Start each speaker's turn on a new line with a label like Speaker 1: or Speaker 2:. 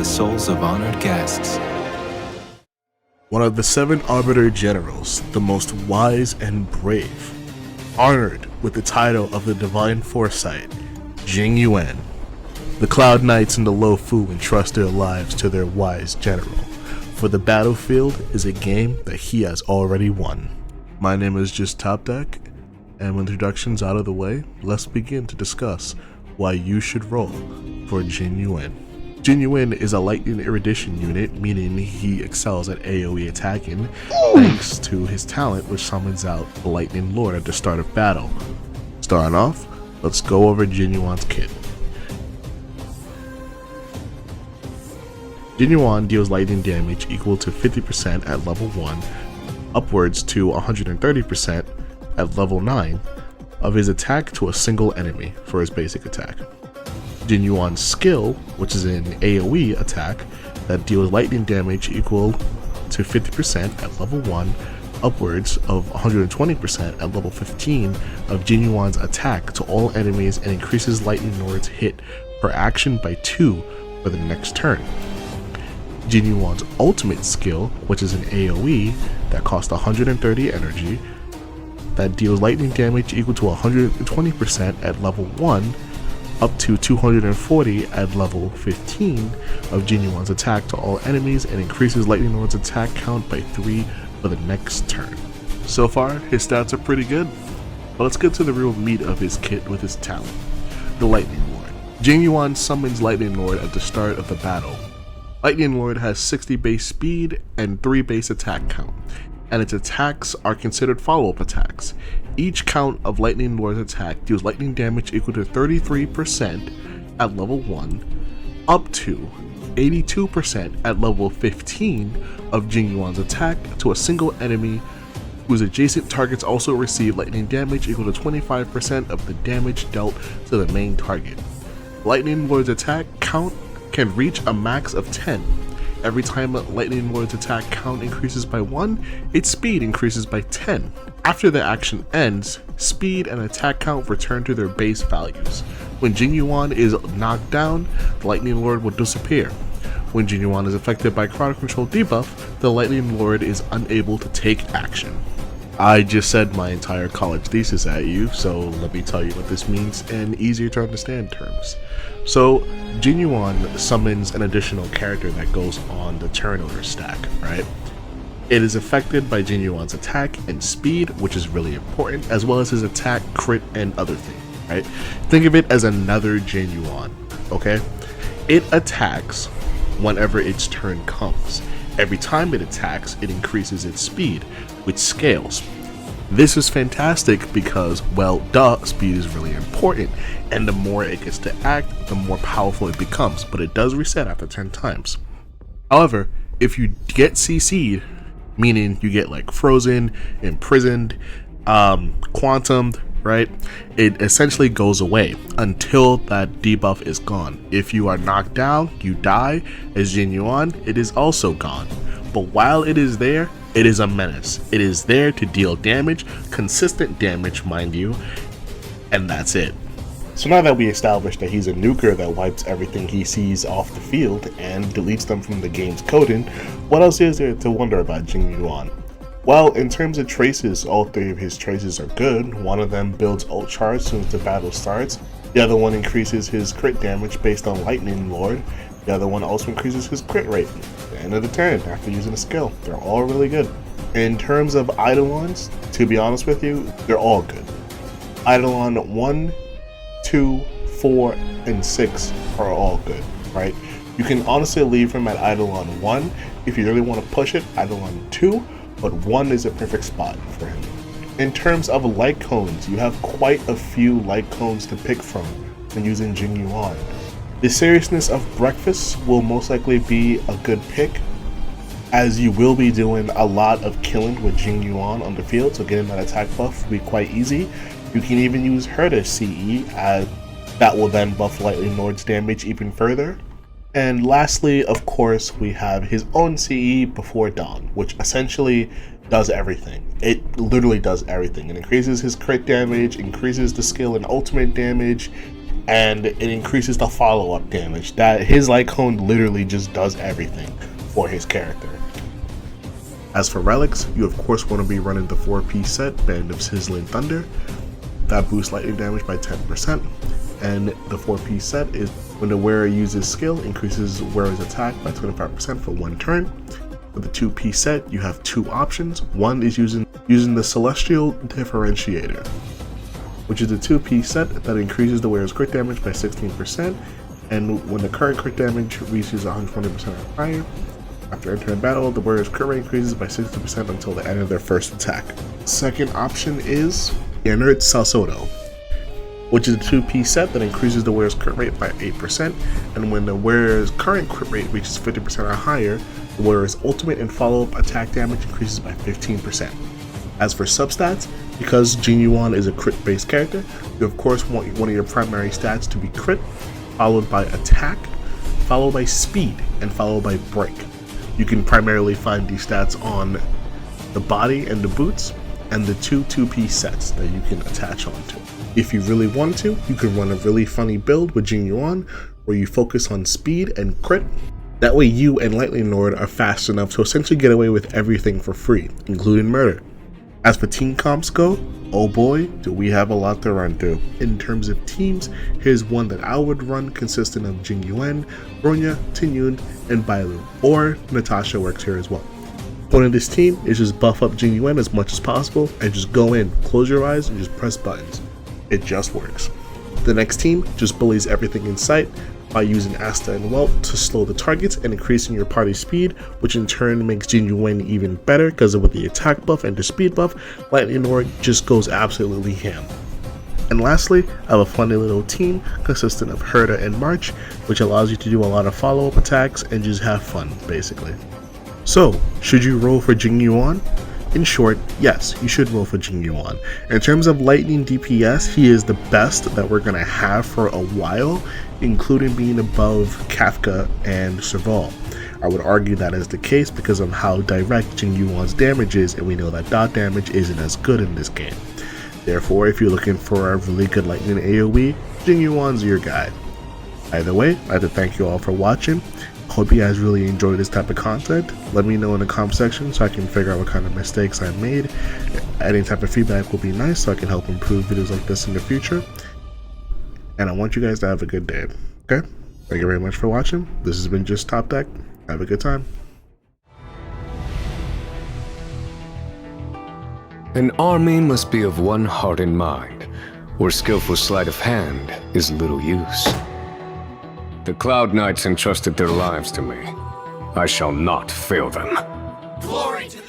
Speaker 1: souls of honored guests.
Speaker 2: One of the 7 Arbiter Generals, the most wise and brave, honored with the title of the Divine Foresight, Jing Yuan. The Cloud Knights and the Lo Fu entrust their lives to their wise general, for the battlefield is a game that he has already won. My name is Just Top Deck, and with introductions out of the way, let's begin to discuss why you should roll for Jing Yuan. Jing Yuan is a lightning erudition unit, meaning he excels at AoE attacking thanks to his talent which summons out the Lightning Lord at the start of battle. Starting off, let's go over Jing Yuan's kit. Jing Yuan deals lightning damage equal to 50% at level 1, upwards to 130% at level 9 of his attack to a single enemy for his basic attack. Jing Yuan's skill, which is an AoE attack that deals lightning damage equal to 50% at level 1, upwards of 120% at level 15 of Jing Yuan's attack to all enemies, and increases Lightning Lord's hit per action by 2 for the next turn. Jing Yuan's ultimate skill, which is an AoE that costs 130 energy, that deals lightning damage equal to 120% at level 1, up to 240 at level 15 of Jing Yuan's attack to all enemies, and increases Lightning Lord's attack count by 3 for the next turn. So far, his stats are pretty good, but let's get to the real meat of his kit with his talent, the Lightning Lord. Jing Yuan summons Lightning Lord at the start of the battle. Lightning Lord has 60 base speed and 3 base attack count, and its attacks are considered follow-up attacks. Each count of Lightning Lord's attack deals lightning damage equal to 33% at level 1, up to 82% at level 15 of Jing Yuan's attack to a single enemy whose adjacent targets also receive lightning damage equal to 25% of the damage dealt to the main target. Lightning Lord's attack count can reach a max of 10. Every time Lightning Lord's attack count increases by 1, its speed increases by 10. After the action ends, speed and attack count return to their base values. When Jing Yuan is knocked down, the Lightning Lord will disappear. When Jing Yuan is affected by crowd control debuff, the Lightning Lord is unable to take action. I just said my entire college thesis at you, so let me tell you what this means in easier to understand terms. So, Jing Yuan summons an additional character that goes on the turn order stack, right? It is affected by Jing Yuan's attack and speed, which is really important, as well as his attack, crit, and other things, right? Think of it as another Jing Yuan, okay? It attacks whenever its turn comes. Every time it attacks, it increases its speed, which scales. This is fantastic because, well, speed is really important, and the more it gets to act, the more powerful it becomes, but it does reset after 10 times. However, if you get CC'd, meaning you get like frozen, imprisoned, quantumed, right, it essentially goes away until that debuff is gone. If you are knocked down, you die. As Jing Yuan, it is also gone. But while it is there, it is a menace. It is there to deal damage, consistent damage, mind you, and that's it. So now that we established that he's a nuker that wipes everything he sees off the field and deletes them from the game's coding, what else is there to wonder about Jing Yuan? Well, in terms of traces, all 3 of his traces are good. One of them builds ult charge as soon as the battle starts. The other one increases his crit damage based on Lightning Lord. The other one also increases his crit rate at the end of the turn after using a skill. They're all really good. In terms of eidolons, to be honest with you, they're all good. Eidolon 1, 2, 4, and 6 are all good, right? You can honestly leave him at Eidolon 1 if you really want to push it, Eidolon 2, but 1 is a perfect spot for him. In terms of light cones, you have quite a few light cones to pick from when using Jing Yuan. The seriousness of breakfast will most likely be a good pick, as you will be doing a lot of killing with Jing Yuan on the field, so getting that attack buff will be quite easy. You can even use her to CE, as that will then buff Lightning Lord's damage even further. And lastly, of course, we have his own CE before dawn, which essentially does everything. It literally does everything. It increases his crit damage, increases the skill and ultimate damage, and it increases the follow-up damage. That his light cone literally just does everything for his character. As for relics, you of course want to be running the 4-piece set, Band of Sizzling Thunder. That boosts lightning damage by 10%, and the 4-piece set is when the wearer uses skill, increases wearer's attack by 25% for 1 turn. For the 2-piece set, you have 2 options. One is using the Celestial Differentiator, which is a 2-piece set that increases the wearer's crit damage by 16%, and when the current crit damage reaches 120% or higher, after entering battle, the wearer's crit rate increases by 60% until the end of their first attack. Second option is Inert Salsodo, which is a 2-piece set that increases the wearer's crit rate by 8%, and when the wearer's current crit rate reaches 50% or higher, the wearer's ultimate and follow-up attack damage increases by 15%. As for substats, because Jing Yuan is a crit-based character, you of course want one of your primary stats to be crit, followed by attack, followed by speed, and followed by break. You can primarily find these stats on the body and the boots, and the 2-piece sets that you can attach onto. If you really want to, you can run a really funny build with Jing Yuan, where you focus on speed and crit. That way you and Lightning Lord are fast enough to essentially get away with everything for free, including murder. As for team comps go, oh boy, do we have a lot to run through. In terms of teams, here's one that I would run, consisting of Jing Yuan, Bronya, Tinyun, and Bailu, or Natasha works here as well. Point of this team is just buff up Jing Yuan as much as possible and just go in, close your eyes, and just press buttons. It just works. The next team just bullies everything in sight by using Asta and Welt to slow the targets and increasing your party speed, which in turn makes Jing Yuan even better because with the attack buff and the speed buff, Lightning Lord just goes absolutely ham. And lastly, I have a funny little team consisting of Herda and March, which allows you to do a lot of follow-up attacks and just have fun, basically. So, should you roll for Jing Yuan? In short, yes, you should roll for Jing Yuan. In terms of lightning DPS, he is the best that we're going to have for a while, including being above Kafka and Serval. I would argue that is the case because of how direct Jing Yuan's damage is, and we know that dot damage isn't as good in this game. Therefore, if you're looking for a really good lightning AoE, Jing Yuan's your guy. Either way, I'd like to thank you all for watching. Hope you guys really enjoy this type of content. Let me know in the comment section so I can figure out what kind of mistakes I made. Any type of feedback will be nice so I can help improve videos like this in the future. And I want you guys to have a good day. Okay? Thank you very much for watching. This has been Just Top Deck. Have a good time.
Speaker 1: An army must be of one heart and mind, where skillful sleight of hand is little use. The Cloud Knights entrusted their lives to me. I shall not fail them.
Speaker 3: Glory to